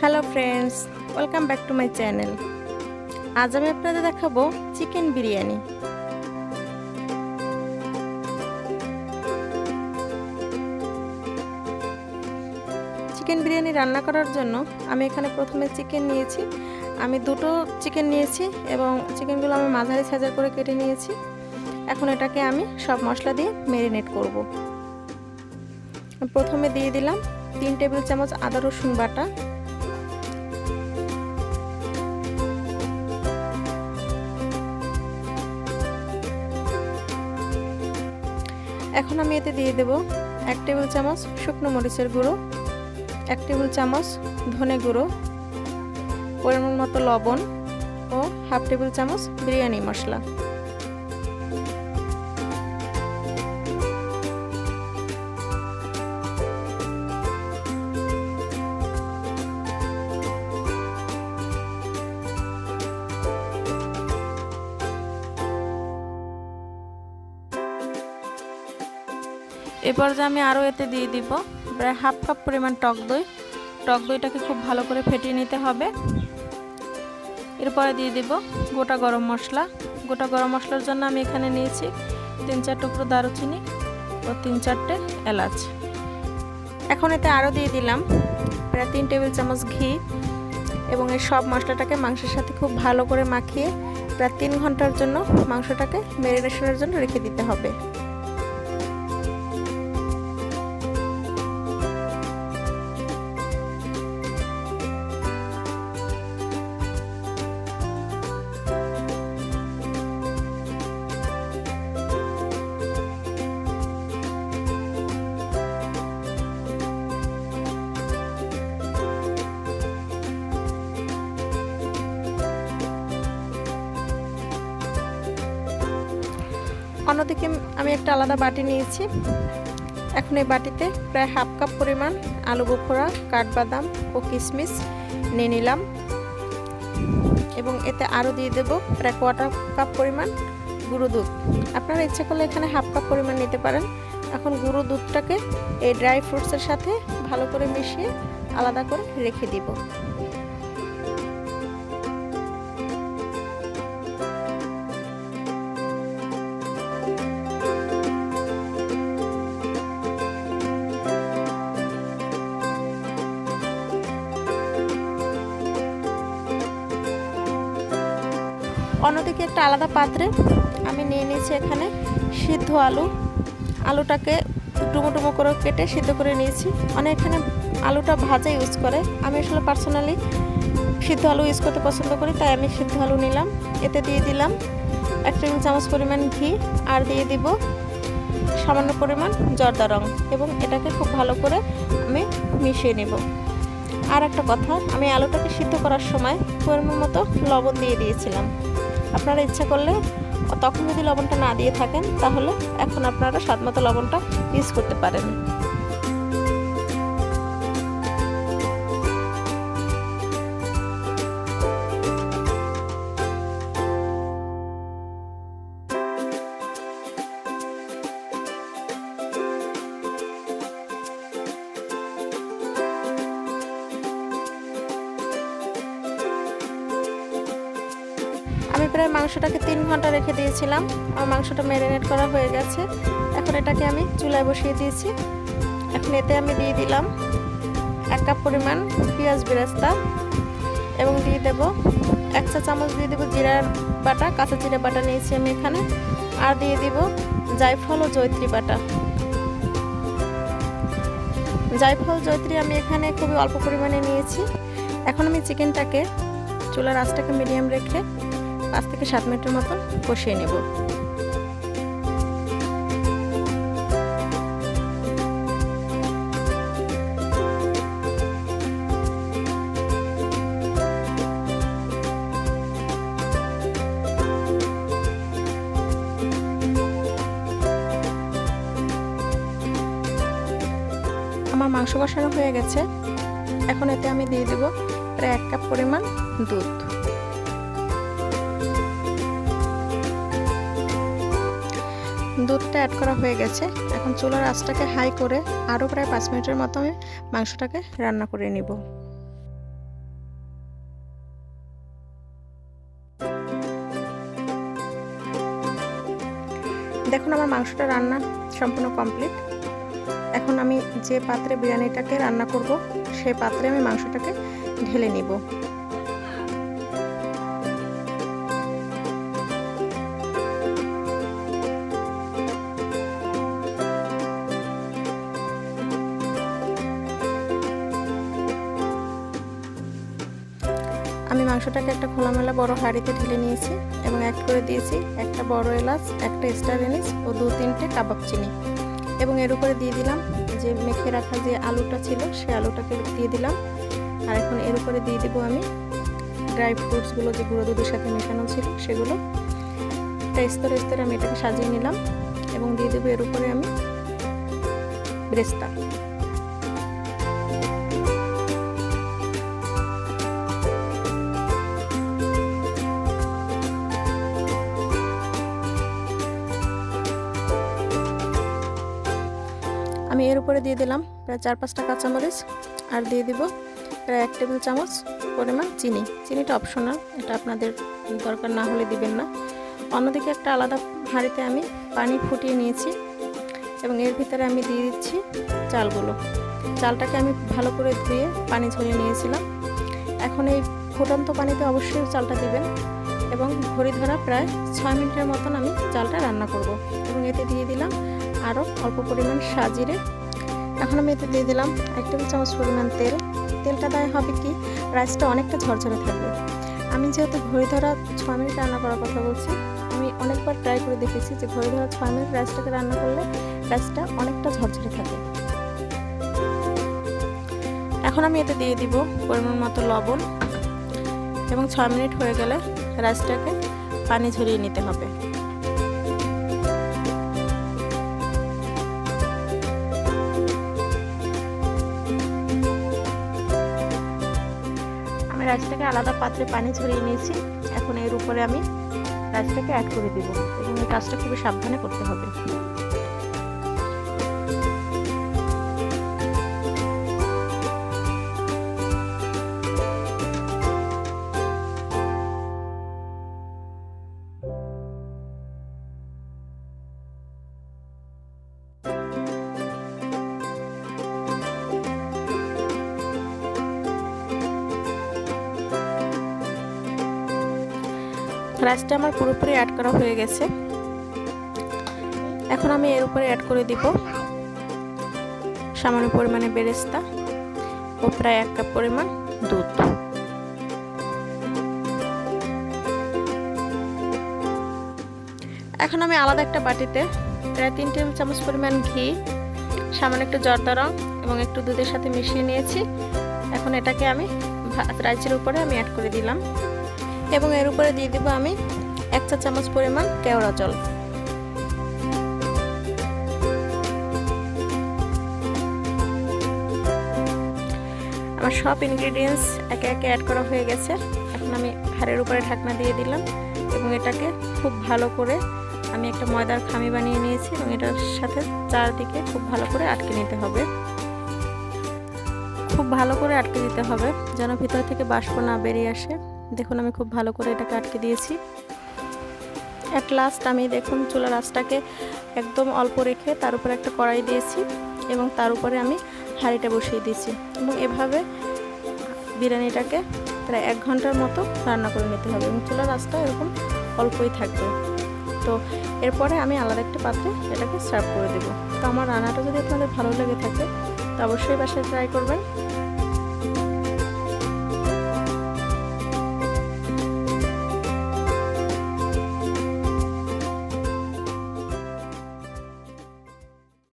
Hello friends, welcome back to my channel. আজ আমি আপনাদের দেখাবো চিকেন বিরিয়ানি। চিকেন বিরিয়ানি রান্না করার জন্য আমি এখানে প্রথমে চিকেন নিয়েছি। আমি দুটো চিকেন নিয়েছি এবং চিকেনগুলো আমি মাঝারি সাইজের করে কেটে নিয়েছি। এখন এটাকে আমি সব মশলা দিয়ে ম্যারিনেট করব। প্রথমে দিয়ে দিলাম 3 টেবিল চামচ আদা রসুন বাটা, এখন আমি এতে দিয়ে দেব 1 টেবিল চামচ শুকনো মরিচের গুঁড়ো, 1 টেবিল চামচ ধনে গুঁড়ো, পরিমাণ মতো লবণ ও হাফ টেবিল চামচ বিরিয়ানি মশলা। এরপর যে আমি আরও এতে দিয়ে দিব প্রায় হাফ কাপ পরিমাণ টক দই। টক দইটাকে খুব ভালো করে ফেটিয়ে নিতে হবে। এরপরে দিয়ে দিব গোটা গরম মশলা। গোটা গরম মশলার জন্য আমি এখানে নিয়েছি 3-4 টুকরো দারুচিনি ও 3-4টে এলাচ। এখন এতে আরও দিয়ে দিলাম প্রায় 3 টেবিল চামচ ঘি এবং এই সব মশলাটাকে মাংসের সাথে খুব ভালো করে মাখিয়ে প্রায় 3 ঘন্টার জন্য মাংসটাকে ম্যারিনেশনের জন্য রেখে দিতে হবে। অন্যদিকে আমি একটা আলাদা বাটি নিয়েছি। এখন এই বাটিতে প্রায় হাফ কাপ পরিমাণ আলু বোখরা, কাঠবাদাম ও কিশমিশ নিয়ে নিলাম এবং এতে আরও দিয়ে দেব প্রায় 1/4 কাপ পরিমাণ গুঁড়ো দুধ। আপনারা ইচ্ছে করলে এখানে হাফ কাপ পরিমাণ নিতে পারেন। এখন গুঁড়ো দুধটাকে এই ড্রাই ফ্রুটসের সাথে ভালো করে মিশিয়ে আলাদা করে রেখে দিব। অন্যদিকে একটা আলাদা পাত্রে আমি নিয়ে নিয়েছি এখানে সিদ্ধ আলু। আলুটাকে ডুমো ডুমো করে কেটে সিদ্ধ করে নিয়েছি। অনেক এখানে আলুটা ভাজা ইউজ করে, আমি আসলে পার্সোনালি সিদ্ধ আলু ইউজ করতে পছন্দ করি, তাই আমি সিদ্ধ আলু নিলাম। এতে দিয়ে দিলাম 1 টেবিল চামচ পরিমাণ ঘি আর দিয়ে দিব সামান্য পরিমাণ জর্দা রং এবং এটাকে খুব ভালো করে আমি মিশিয়ে নেব। আর একটা কথা, আমি আলুটাকে সিদ্ধ করার সময় পরিমাণ মতো লবণ দিয়ে দিয়েছিলাম। আপনারা ইচ্ছা করলে তখন যদি লবণটা না দিয়ে থাকেন তাহলে এখন আপনারা স্বাদমতো লবণটা ইউজ করতে পারেন। আমি প্রায় মাংসটাকে 3 ঘন্টা রেখে দিয়েছিলাম। আমার মাংসটা ম্যারিনেট করা হয়ে গেছে। এখন এটাকে আমি চুলায় বসিয়ে দিয়েছি। এখন এতে আমি দিয়ে দিলাম 1 কাপ পরিমাণ পেঁয়াজ বেরেস্তা এবং দিয়ে দেব 1 চা চামচ দিয়ে দেব জিরার বাটা, কাঁচা জিরা বাটা নিয়েছি আমি এখানে, আর দিয়ে দিব জায়ফল ও জয়ত্রী বাটা। জায়ফল জয়ত্রী আমি এখানে খুবই অল্প পরিমাণে নিয়েছি। এখন আমি চিকেনটাকে চুলার আঁচটাকে মিডিয়াম রেখে 5 থেকে 7 মিনিটের মতন কষিয়ে নেব। আমার মাংস কষানো হয়ে গেছে। এখন এতে আমি দিয়ে দেব প্রায় 1 কাপ পরিমাণ দুধ। দুধটা অ্যাড করা হয়ে গেছে। এখন চুলার আঁচটাকে হাই করে আরও প্রায় 5 মিনিটের মতো আমি মাংসটাকে রান্না করে নিব। এখন আমার মাংসটা রান্না সম্পূর্ণ কমপ্লিট। এখন আমি যে পাত্রে বিরিয়ানিটাকে রান্না করব সেই পাত্রে আমি মাংসটাকে ঢেলে নিব। আমি মাংসটাকে একটা খোলামেলা বড় হাঁড়িতে ঢেলে নিয়েছি এবং অ্যাড করে দিয়েছি একটা বড় এলাচ, একটা স্টার এনিস ও 2-3টে কাবাব চিনি, এবং এর উপরে দিয়ে দিলাম যে মেখে রাখা যে আলুটা ছিল সেই আলুটাকে দিয়ে দিলাম। আর এখন এর উপরে দিয়ে দিব আমি ড্রাই ফ্রুটসগুলো যে গুঁড়ো দুধের সাথে মেশানো ছিল সেগুলো। স্তরে স্তরে আমি এটাকে সাজিয়ে নিলাম এবং দিয়ে দেবো এর উপরে আমি ব্রেস্তা। আমি এর উপরে দিয়ে দিলাম প্রায় 4-5টা কাঁচামরিচ, আর দিয়ে দিব প্রায় 1 টেবিল চামচ পরিমাণ চিনি। চিনিটা অপশনাল, এটা আপনাদের দরকার না হলে দিবেন না। অন্যদিকে একটা আলাদা হাঁড়িতে আমি পানি ফুটিয়ে নিয়েছি এবং এর ভিতরে আমি দিয়ে দিচ্ছি চালগুলো। চালটাকে আমি ভালো করে ধুয়ে পানি ঝরিয়ে নিয়েছিলাম। এখন এই ফুটন্ত পানিতে অবশ্যই চালটা দিবেন এবং ঘড়ি ধরা প্রায় 6 মিনিটের মতন আমি চালটা রান্না করব। এবং এতে দিয়ে দিলাম আরও অল্প পরিমাণ সাজিরে। এখন আমি এতে দিয়ে দিলাম 1 টেবিল চামচ পরিমাণ তেল। তেলটা দেওয়া হবে কি রাইসটা অনেকটা ঝরঝরে থাকবে। আমি যেহেতু ঘড়ি ধরা 6 মিনিট রান্না করার কথা বলছি, আমি অনেকবার ট্রাই করে দেখেছি যে ঘড়ি ধরা 6 মিনিট রাইসটাকে রান্না করলে রাইসটা অনেকটা ঝরঝরে থাকে। এখন আমি এতে দিয়ে দিব পরিমাণ মতো লবণ এবং 6 মিনিট হয়ে গেলে রাইসটাকে পানি ঝরিয়ে নিতে হবে। রাইসটাকে আলাদা পাত্রে পানি ঝরিয়ে নিয়েছি। এখন এর উপরে আমি রাইসটাকে অ্যাড করে দিব এবং এই কাজটা খুবই সাবধানে করতে হবে। রাইসটা আমার পুরোপুরি অ্যাড করা হয়ে গেছে। এখন আমি এর উপরে অ্যাড করে দিব সামান্য পরিমাণে বেরেস্তা ও প্রায় 1 কাপ পরিমাণ দুধ। এখন আমি আলাদা একটা বাটিতে প্রায় 3 টেবিল চামচ পরিমাণ ঘি, সামান্য একটু জর্দা রং এবং একটু দুধের সাথে মিশিয়ে নিয়েছি। এখন এটাকে আমি রাইসের উপরে আমি অ্যাড করে দিলাম এবং এর উপরে দিয়ে দিব আমি 1 চা চামচ পরিমাণ কেওড়া জল। আমার সব ইনগ্রেডিয়েন্টস একে একে অ্যাড করা হয়ে গেছে। এখন আমি হাঁড়ির উপরে ঢাকনা দিয়ে দিলাম এবং এটাকে খুব ভালো করে আমি একটা ময়দার খামি বানিয়ে নিয়েছি এবং এটার সাথে চারদিকে খুব ভালো করে আটকে নিতে হবে। খুব ভালো করে আটকে দিতে হবে যেন ভিতর থেকে বাষ্প না বেরিয়ে আসে। দেখুন আমি খুব ভালো করে এটাকে আটকে দিয়েছি। এট লাস্ট আমি দেখুন চুলার আঁচটাকে একদম অল্প রেখে তার উপরে একটা কড়াই দিয়েছি এবং তার উপরে আমি হাঁড়িটা বসিয়ে দিয়েছি এবং এভাবে বিরিয়ানিটাকে প্রায় 1 ঘন্টার মতো রান্না করে নিতে হবে এবং চুলার আঁচটা এরকম অল্পই থাকবে। তো এরপরে আমি আলাদা একটা পাত্রে এটাকে সার্ভ করে দেবো। তো আমার রান্নাটা যদি আপনাদের ভালো লেগে থাকে তো অবশ্যই বাসায় ট্রাই করবেন।